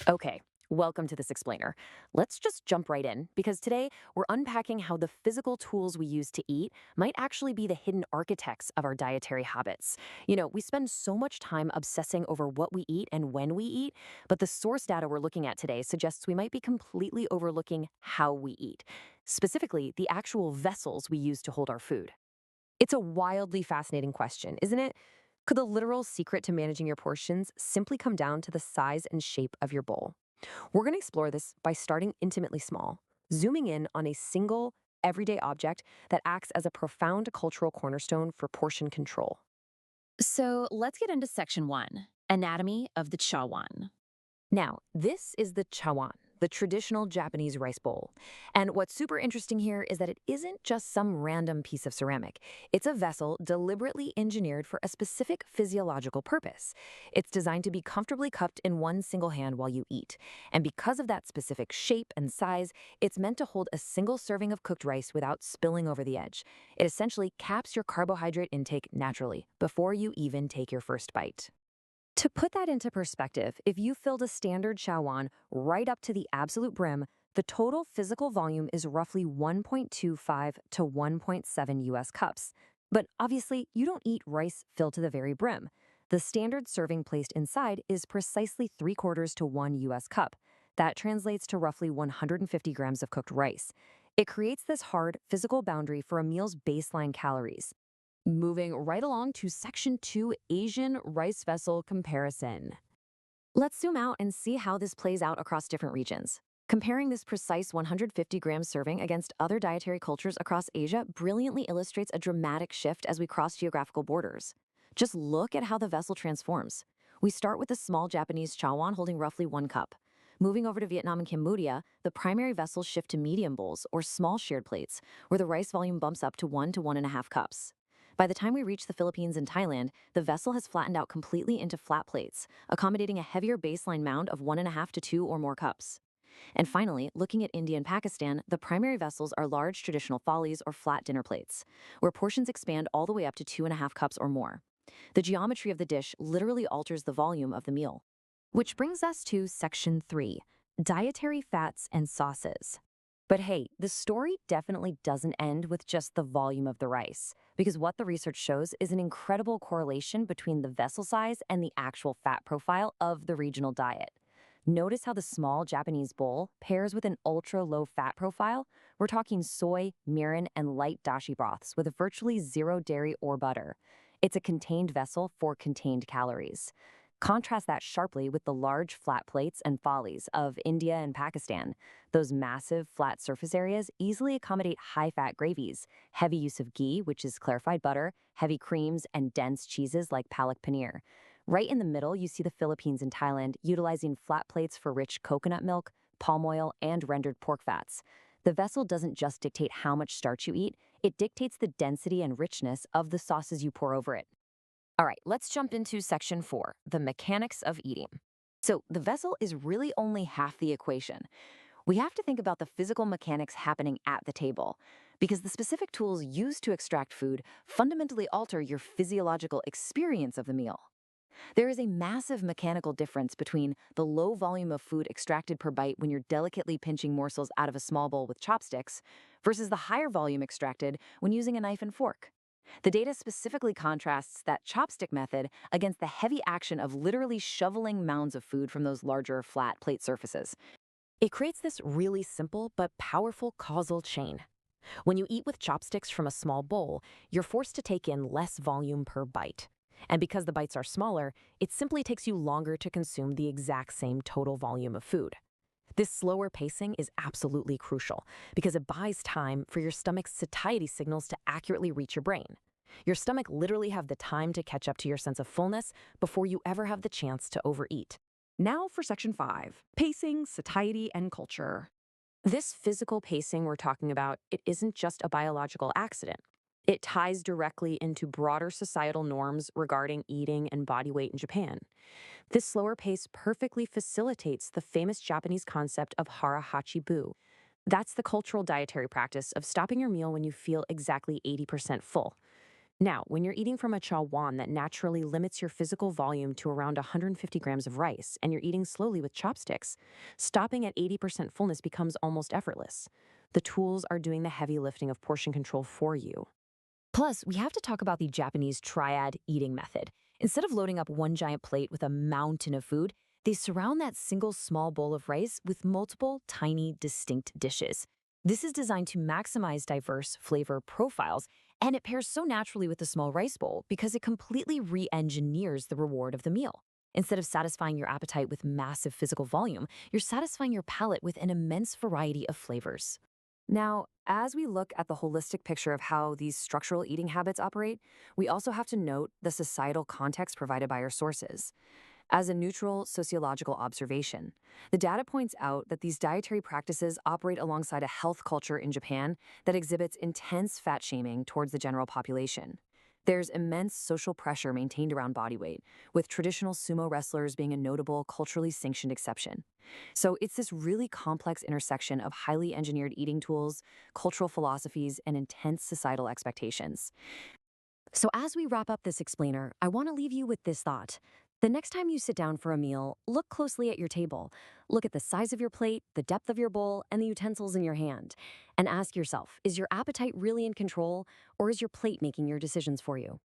Okay, welcome to this explainer. Let's just jump right in because today we're unpacking how the physical tools we use to eat might actually be the hidden architects of our dietary habits. We spend so much time obsessing over what we eat and when we eat, but the source data we're looking at today suggests we might be completely overlooking how we eat, specifically the actual vessels we use to hold our food. It's a wildly fascinating question, isn't it? Could the literal secret to managing your portions simply come down to the size and shape of your bowl? We're going to explore this by starting intimately small, zooming in on a single, everyday object that acts as a profound cultural cornerstone for portion control. So let's get into section one, anatomy of the Chawan. Now, this is the Chawan, the traditional Japanese rice bowl. And what's super interesting here is that it isn't just some random piece of ceramic. It's a vessel deliberately engineered for a specific physiological purpose. It's designed to be comfortably cupped in one single hand while you eat. And because of that specific shape and size, it's meant to hold a single serving of cooked rice without spilling over the edge. It essentially caps your carbohydrate intake naturally before you even take your first bite. To put that into perspective, if you filled a standard chawan right up to the absolute brim, the total physical volume is roughly 1.25 to 1.7 US cups. But obviously, you don't eat rice filled to the very brim. The standard serving placed inside is precisely 3/4 to 1 US cup. That translates to roughly 150 grams of cooked rice. It creates this hard physical boundary for a meal's baseline calories. Moving right along to section 2, Asian rice vessel comparison. Let's zoom out and see how this plays out across different regions. Comparing this precise 150-gram serving against other dietary cultures across Asia brilliantly illustrates a dramatic shift as we cross geographical borders. Just look at how the vessel transforms. We start with the small Japanese chawan holding roughly 1 cup. Moving over to Vietnam and Cambodia, the primary vessels shift to medium bowls or small shared plates, where the rice volume bumps up to 1 to 1.5 cups. By the time we reach the Philippines and Thailand, the vessel has flattened out completely into flat plates, accommodating a heavier baseline mound of 1.5 to 2 or more cups. And finally, looking at India and Pakistan, the primary vessels are large traditional thalis or flat dinner plates, where portions expand all the way up to 2.5 cups or more. The geometry of the dish literally alters the volume of the meal. Which brings us to section 3, dietary fats and sauces. But hey, the story definitely doesn't end with just the volume of the rice, because what the research shows is an incredible correlation between the vessel size and the actual fat profile of the regional diet. Notice how the small Japanese bowl pairs with an ultra-low fat profile. We're talking soy, mirin, and light dashi broths with virtually zero dairy or butter. It's a contained vessel for contained calories. Contrast that sharply with the large flat plates and thalis of India and Pakistan. Those massive flat surface areas easily accommodate high-fat gravies, heavy use of ghee, which is clarified butter, heavy creams, and dense cheeses like palak paneer. Right in the middle, you see the Philippines and Thailand utilizing flat plates for rich coconut milk, palm oil, and rendered pork fats. The vessel doesn't just dictate how much starch you eat, it dictates the density and richness of the sauces you pour over it. All right, let's jump into section 4, the mechanics of eating. So the vessel is really only half the equation. We have to think about the physical mechanics happening at the table, because the specific tools used to extract food fundamentally alter your physiological experience of the meal. There is a massive mechanical difference between the low volume of food extracted per bite when you're delicately pinching morsels out of a small bowl with chopsticks versus the higher volume extracted when using a knife and fork. The data specifically contrasts that chopstick method against the heavy action of literally shoveling mounds of food from those larger flat plate surfaces. It creates this really simple but powerful causal chain. When you eat with chopsticks from a small bowl, you're forced to take in less volume per bite. And because the bites are smaller, it simply takes you longer to consume the exact same total volume of food. This slower pacing is absolutely crucial because it buys time for your stomach's satiety signals to accurately reach your brain. Your stomach literally have the time to catch up to your sense of fullness before you ever have the chance to overeat. Now for section 5, pacing, satiety, and culture. This physical pacing we're talking about, it isn't just a biological accident. It ties directly into broader societal norms regarding eating and body weight in Japan. This slower pace perfectly facilitates the famous Japanese concept of Hara Hachi Bu. That's the cultural dietary practice of stopping your meal when you feel exactly 80% full. Now, when you're eating from a chawan that naturally limits your physical volume to around 150 grams of rice and you're eating slowly with chopsticks, stopping at 80% fullness becomes almost effortless. The tools are doing the heavy lifting of portion control for you. Plus, we have to talk about the Japanese Triad eating method. Instead of loading up one giant plate with a mountain of food, they surround that single small bowl of rice with multiple tiny, distinct dishes. This is designed to maximize diverse flavor profiles, and it pairs so naturally with the small rice bowl because it completely re-engineers the reward of the meal. Instead of satisfying your appetite with massive physical volume, you're satisfying your palate with an immense variety of flavors. Now, as we look at the holistic picture of how these structural eating habits operate, we also have to note the societal context provided by our sources. As a neutral sociological observation, the data points out that these dietary practices operate alongside a health culture in Japan that exhibits intense fat shaming towards the general population. There's immense social pressure maintained around body weight, with traditional sumo wrestlers being a notable culturally sanctioned exception. So it's this really complex intersection of highly engineered eating tools, cultural philosophies, and intense societal expectations. So as we wrap up this explainer, I want to leave you with this thought. The next time you sit down for a meal, look closely at your table. Look at the size of your plate, the depth of your bowl, and the utensils in your hand. And ask yourself, is your appetite really in control, or is your plate making your decisions for you?